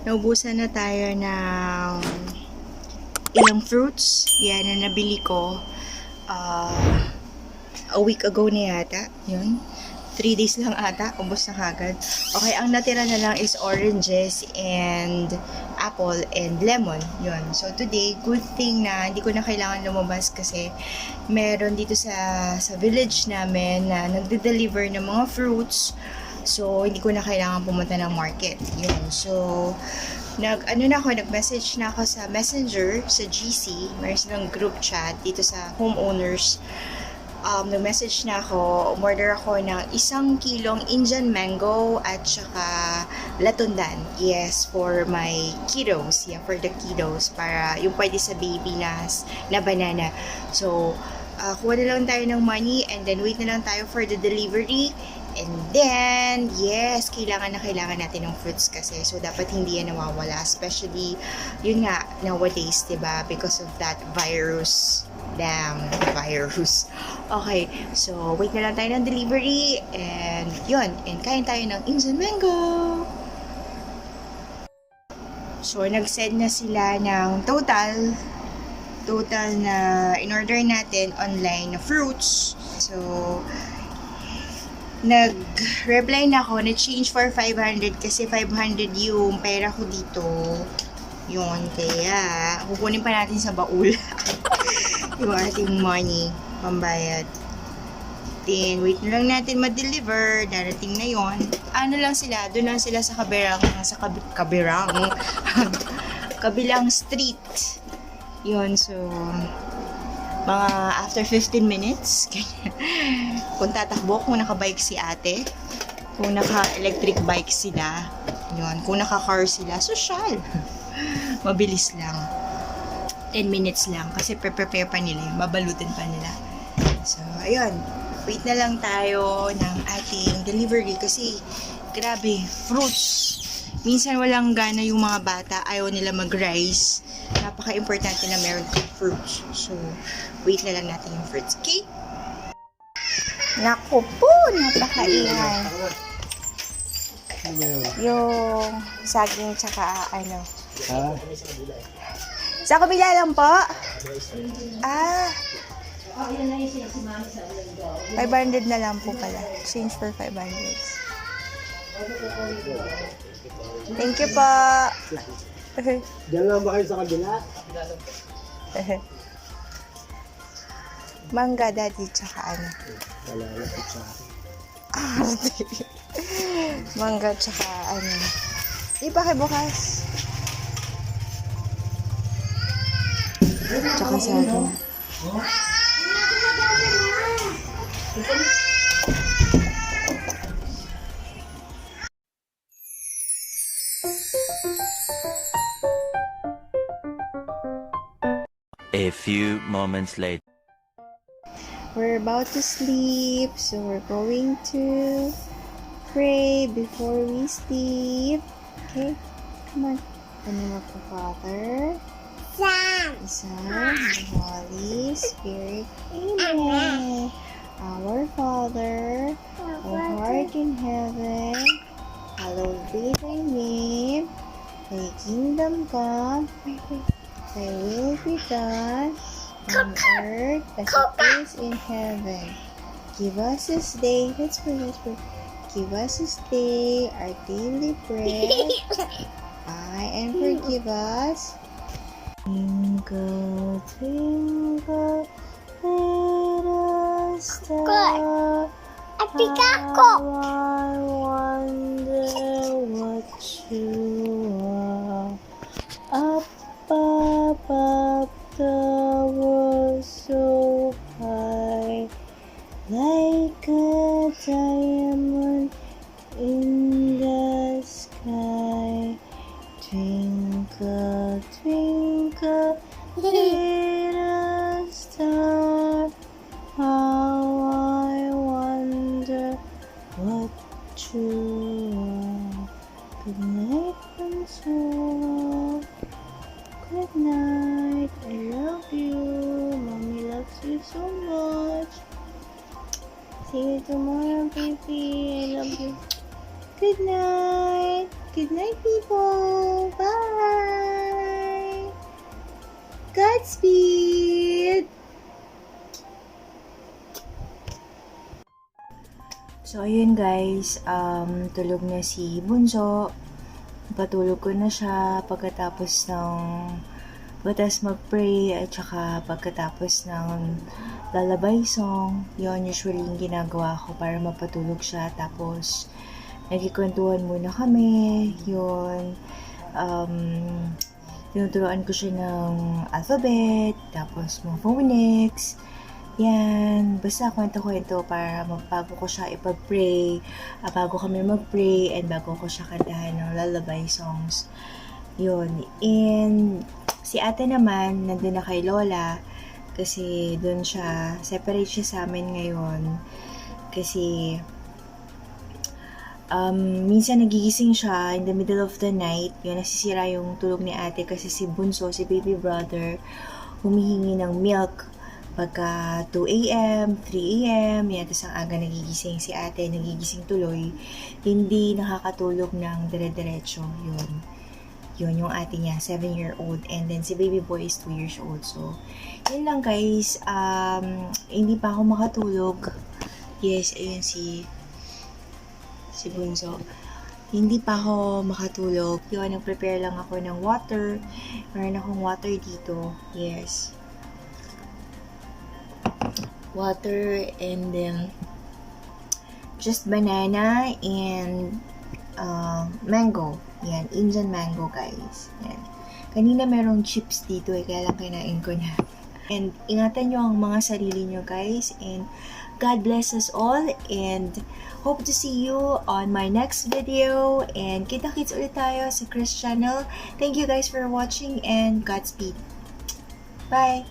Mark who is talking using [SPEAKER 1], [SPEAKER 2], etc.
[SPEAKER 1] naubusan na tayo ng ilang fruits. Yan na nabili ko a week ago na yata. Yun. 3 days lang ata, ubos na kagad. Okay, ang natira na lang is oranges and apple and lemon. Yun. So today, good thing na hindi ko na kailangan lumabas kasi meron dito sa village namin na nagde-deliver ng mga fruits. So hindi ko na kailangan pumunta ng market. Yun. So nag-message na ako sa Messenger, sa GC. Meron silang group chat dito sa homeowners. Nag-message na ako, umorder ako ng 1 kilong Indian mango at saka latundan. Yes, for my kiddos. Yeah, for the kiddos. Para yung pwede sa baby na banana. So, kuha na lang tayo ng money and then wait na lang tayo for the delivery. And then, yes, kailangan natin ng fruits kasi. So, dapat hindi yan nawawala. Especially, yun nga, nowadays, diba? Because of that virus. Damn, virus. Okay, so, wait na lang tayo ng delivery. And, yun. And, kain tayo ng Indian mango. So, nag-send na sila ng total na in-order natin online na fruits. So, nag-reply na ako na change for 500 kasi 500 yung pera ko dito. Yun, kaya kukunin pa natin sa baul yung ating money pambayad. Then, wait na lang natin ma-deliver. Darating na yon. Ano lang sila, doon lang sila sa kabilang street. Yun, so mga after 15 minutes kung tatakbo, kung naka-bike si ate, kung naka-electric bike sila, yun, kung naka-car sila, social. Mabilis lang. 10 minutes lang kasi prepare pa nila yun, babalutin pa nila. So, ayun, wait na lang tayo ng ating delivery kasi grabe, fruits. Minsan walang gana yung mga bata, ayaw nila mag-rice. Napaka-importante na meron kang fruits. So, wait na lang natin yung fruits. Okay? Naku po, napakaingay. Yung saging tsaka ano. Sa kabila lang po? 500 na lang po pala. Change for 500. Thank you po.
[SPEAKER 2] Diyan lang ba kayo sa kabila?
[SPEAKER 1] Mangga, daddy, tsaka ano?
[SPEAKER 2] Wala na po sa
[SPEAKER 1] Mangga, tsaka ano? Di pa kayo bukas? Tsaka sa akin.
[SPEAKER 3] A few moments later.
[SPEAKER 1] We're about to sleep, so we're going to pray before we sleep. Okay, come on. The name of the Father, the Son, the Holy Spirit. Amen. Our Father, who art in heaven, hallowed be thy name. Thy kingdom come. Thy will be done on earth as it is in heaven. Give us this day, let's pray. Give us this day our daily bread. And forgive us. Twinkle, twinkle, little star. How I wonder what you are. Up above the world so high, like a diamond in the sky. Twinkle, twinkle, little star, how I wonder what you are. Good night, Console. Good night. I love you. Mommy loves you so much. See you tomorrow, baby. I love you. Good night. Good night, people. Bye. Godspeed. So, ayun guys, tulog na si Bunso. Patulog ko na siya pagkatapos mag-pray at saka pagkatapos ng lullaby song. Yun, usually yung ginagawa ko para mapatulog siya. Tapos, nagkikwentuhan muna kami. Yun, tinuturuan ko siya ng alphabet, tapos mga phonics. Yan, basta kwento-kwento para bago ko siya ipag-pray, bago kami mag-pray, and bago ko siya kantahan ng lullaby songs. Yun, and si ate naman, nandun na kay Lola, kasi dun siya, separate siya sa amin ngayon, kasi minsan nagigising siya in the middle of the night, yun, nasisira yung tulog ni ate kasi si Bunso, si baby brother, humihingi ng milk pagka 2 a.m., 3 a.m., yan, tapos ang aga nagigising si ate, nagigising tuloy, hindi nakakatulog ng dire-diretso, yun yung ate niya, 7-year-old, and then si baby boy is 2 years old, so, yun lang guys, hindi pa ako makatulog, yes, ayun si Bunso, hindi pa ako makatulog, yun, nag-prepare lang ako ng water, meron akong water dito, yes, water, and then just banana and mango. Yan, Indian mango guys. Yan. Kanina merong chips dito kaya lang kinain ko na. And ingatan nyo ang mga sarili nyo guys, and God bless us all, and hope to see you on my next video, and kita-kits ulit tayo sa Chris channel. Thank you guys for watching, and Godspeed. Bye!